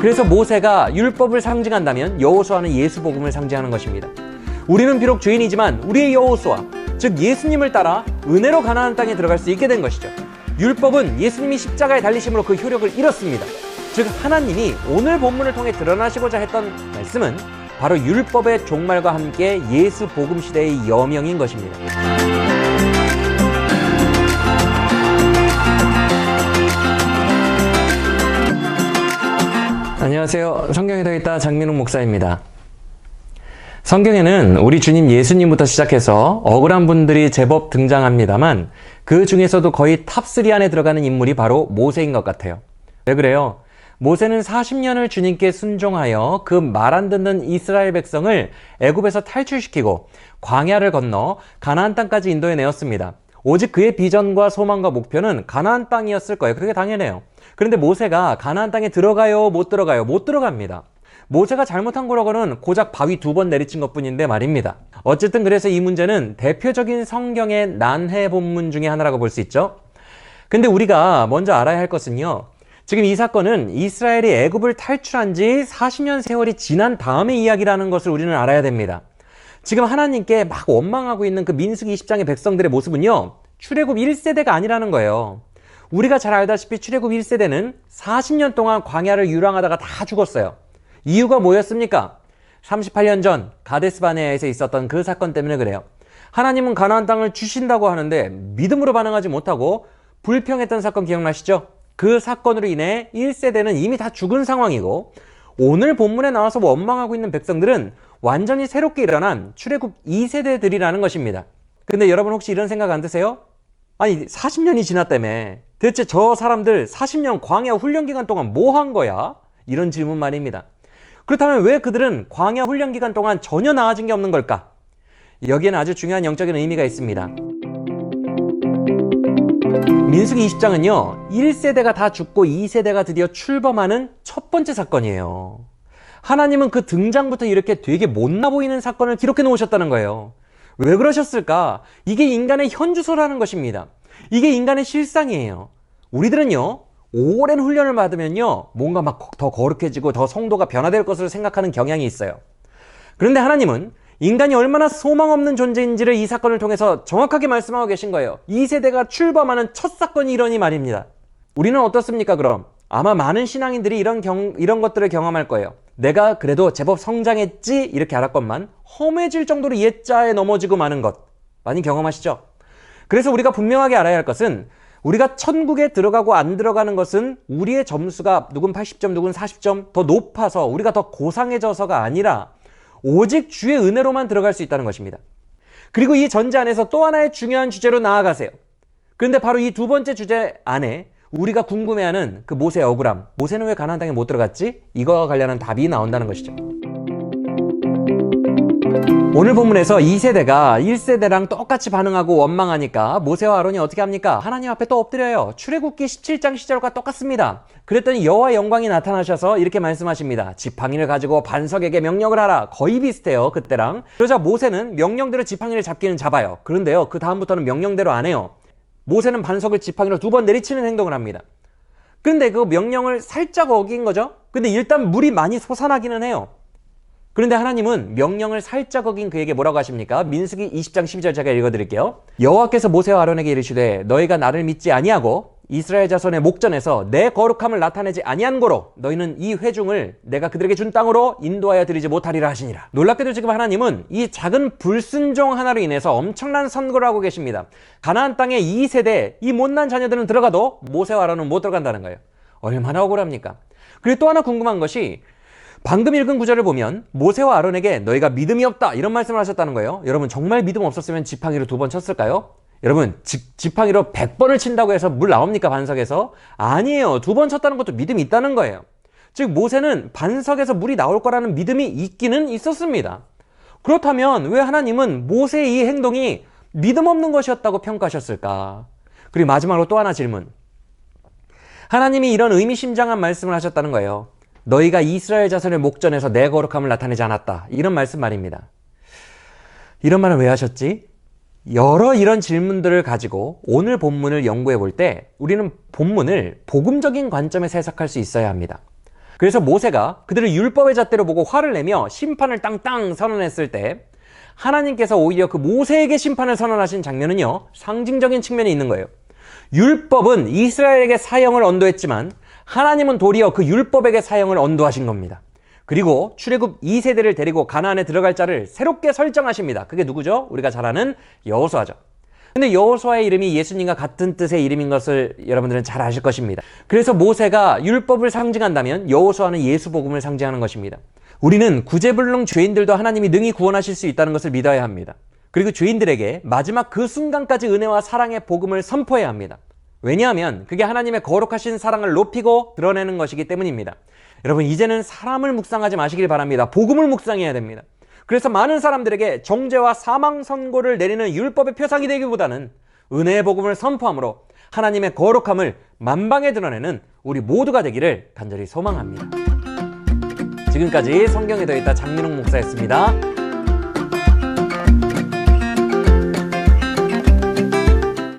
그래서 모세가 율법을 상징한다면 여호수아는 예수 복음을 상징하는 것입니다. 우리는 비록 죄인이지만 우리의 여호수아, 즉 예수님을 따라 은혜로 가나안 땅에 들어갈 수 있게 된 것이죠. 율법은 예수님이 십자가에 달리심으로 그 효력을 잃었습니다. 즉 하나님이 오늘 본문을 통해 드러나시고자 했던 말씀은 바로 율법의 종말과 함께 예수 복음 시대의 여명인 것입니다. 안녕하세요. 성경에 더있다 장민욱 목사입니다. 성경에는 우리 주님 예수님부터 시작해서 억울한 분들이 제법 등장합니다만 그 중에서도 거의 탑3 안에 들어가는 인물이 바로 모세인 것 같아요. 왜 그래요? 모세는 40년을 주님께 순종하여 그 말 안 듣는 이스라엘 백성을 애굽에서 탈출시키고 광야를 건너 가나안 땅까지 인도해 내었습니다. 오직 그의 비전과 소망과 목표는 가나안 땅이었을 거예요. 그게 당연해요. 그런데 모세가 가나안 땅에 들어가요? 못 들어가요? 못 들어갑니다. 모세가 잘못한 거라고는 고작 바위 2번 내리친 것뿐인데 말입니다. 어쨌든 그래서 이 문제는 대표적인 성경의 난해 본문 중에 하나라고 볼 수 있죠. 근데 우리가 먼저 알아야 할 것은요, 지금 이 사건은 이스라엘이 애굽을 탈출한 지 40년 세월이 지난 다음의 이야기라는 것을 우리는 알아야 됩니다. 지금 하나님께 막 원망하고 있는 그 민수기 20장의 백성들의 모습은요, 출애굽 1세대가 아니라는 거예요. 우리가 잘 알다시피 출애굽 1세대는 40년 동안 광야를 유랑하다가 다 죽었어요. 이유가 뭐였습니까? 38년 전 가데스 바네아에서 있었던 그 사건 때문에 그래요. 하나님은 가나안 땅을 주신다고 하는데 믿음으로 반응하지 못하고 불평했던 사건 기억나시죠? 그 사건으로 인해 1세대는 이미 다 죽은 상황이고, 오늘 본문에 나와서 원망하고 있는 백성들은 완전히 새롭게 일어난 출애굽 2세대들이라는 것입니다. 근데 여러분 혹시 이런 생각 안 드세요? 아니 40년이 지났다며 대체 저 사람들 40년 광야 훈련 기간 동안 뭐 한 거야? 이런 질문 말입니다. 그렇다면 왜 그들은 광야 훈련 기간 동안 전혀 나아진 게 없는 걸까? 여기에는 아주 중요한 영적인 의미가 있습니다. 민수기 20장은요, 1세대가 다 죽고 2세대가 드디어 출범하는 첫 번째 사건이에요. 하나님은 그 등장부터 이렇게 되게 못나 보이는 사건을 기록해 놓으셨다는 거예요. 왜 그러셨을까? 이게 인간의 현주소라는 것입니다. 이게 인간의 실상이에요. 우리들은요, 오랜 훈련을 받으면요, 뭔가 막 더 거룩해지고 더 성도가 변화될 것으로 생각하는 경향이 있어요. 그런데 하나님은 인간이 얼마나 소망 없는 존재인지를 이 사건을 통해서 정확하게 말씀하고 계신 거예요. 2세대가 출범하는 첫 사건이 이러니 말입니다. 우리는 어떻습니까, 그럼? 아마 많은 신앙인들이 이런 것들을 경험할 거예요. 내가 그래도 제법 성장했지? 이렇게 알았건만 험해질 정도로 옛자에 넘어지고 마는 것 많이 경험하시죠? 그래서 우리가 분명하게 알아야 할 것은 우리가 천국에 들어가고 안 들어가는 것은 우리의 점수가 누군 80점, 누군 40점 더 높아서 우리가 더 고상해져서가 아니라 오직 주의 은혜로만 들어갈 수 있다는 것입니다. 그리고 이 전제 안에서 또 하나의 중요한 주제로 나아가세요. 그런데 바로 이 두 번째 주제 안에 우리가 궁금해하는 그 모세의 억울함, 모세는 왜 가나안 땅에 못 들어갔지? 이거와 관련한 답이 나온다는 것이죠. 오늘 본문에서 2세대가 1세대랑 똑같이 반응하고 원망하니까 모세와 아론이 어떻게 합니까? 하나님 앞에 또 엎드려요. 출애굽기 17장 시절과 똑같습니다. 그랬더니 여호와의 영광이 나타나셔서 이렇게 말씀하십니다. 지팡이를 가지고 반석에게 명령을 하라. 거의 비슷해요, 그때랑. 그러자 모세는 명령대로 지팡이를 잡기는 잡아요. 그런데요, 그 다음부터는 명령대로 안 해요. 모세는 반석을 지팡이로 2번 내리치는 행동을 합니다. 근데 그 명령을 살짝 어긴 거죠. 근데 일단 물이 많이 솟아나기는 해요. 그런데 하나님은 명령을 살짝 어긴 그에게 뭐라고 하십니까? 민수기 20장 12절 제가 읽어드릴게요. 여호와께서 모세와 아론에게 이르시되 너희가 나를 믿지 아니하고 이스라엘 자손의 목전에서 내 거룩함을 나타내지 아니한 고로 너희는 이 회중을 내가 그들에게 준 땅으로 인도하여 드리지 못하리라 하시니라. 놀랍게도 지금 하나님은 이 작은 불순종 하나로 인해서 엄청난 선고를 하고 계십니다. 가나안 땅의 2세대 이 못난 자녀들은 들어가도 모세와 아론은 못 들어간다는 거예요. 얼마나 억울합니까? 그리고 또 하나 궁금한 것이 방금 읽은 구절을 보면 모세와 아론에게 너희가 믿음이 없다 이런 말씀을 하셨다는 거예요. 여러분 정말 믿음 없었으면 지팡이로 2번 쳤을까요? 여러분 지팡이로 100번을 친다고 해서 물 나옵니까, 반석에서? 아니에요. 2번 쳤다는 것도 믿음이 있다는 거예요. 즉 모세는 반석에서 물이 나올 거라는 믿음이 있기는 있었습니다. 그렇다면 왜 하나님은 모세의 이 행동이 믿음 없는 것이었다고 평가하셨을까? 그리고 마지막으로 또 하나 질문. 하나님이 이런 의미심장한 말씀을 하셨다는 거예요. 너희가 이스라엘 자손의 목전에서 내 거룩함을 나타내지 않았다. 이런 말씀 말입니다. 이런 말을 왜 하셨지? 여러 이런 질문들을 가지고 오늘 본문을 연구해 볼 때 우리는 본문을 복음적인 관점에서 해석할 수 있어야 합니다. 그래서 모세가 그들을 율법의 잣대로 보고 화를 내며 심판을 땅땅 선언했을 때 하나님께서 오히려 그 모세에게 심판을 선언하신 장면은요, 상징적인 측면이 있는 거예요. 율법은 이스라엘에게 사형을 언도했지만 하나님은 도리어 그 율법에게 사형을 언도하신 겁니다. 그리고 출애굽 2세대를 데리고 가나안에 들어갈 자를 새롭게 설정하십니다. 그게 누구죠? 우리가 잘 아는 여호수아죠. 근데 여호수아의 이름이 예수님과 같은 뜻의 이름인 것을 여러분들은 잘 아실 것입니다. 그래서 모세가 율법을 상징한다면 여호수아는 예수 복음을 상징하는 것입니다. 우리는 구제불능 죄인들도 하나님이 능히 구원하실 수 있다는 것을 믿어야 합니다. 그리고 죄인들에게 마지막 그 순간까지 은혜와 사랑의 복음을 선포해야 합니다. 왜냐하면 그게 하나님의 거룩하신 사랑을 높이고 드러내는 것이기 때문입니다. 여러분, 이제는 사람을 묵상하지 마시길 바랍니다. 복음을 묵상해야 됩니다. 그래서 많은 사람들에게 정죄와 사망 선고를 내리는 율법의 표상이 되기보다는 은혜의 복음을 선포함으로 하나님의 거룩함을 만방에 드러내는 우리 모두가 되기를 간절히 소망합니다. 지금까지 성경에 더있다 장민홍 목사였습니다.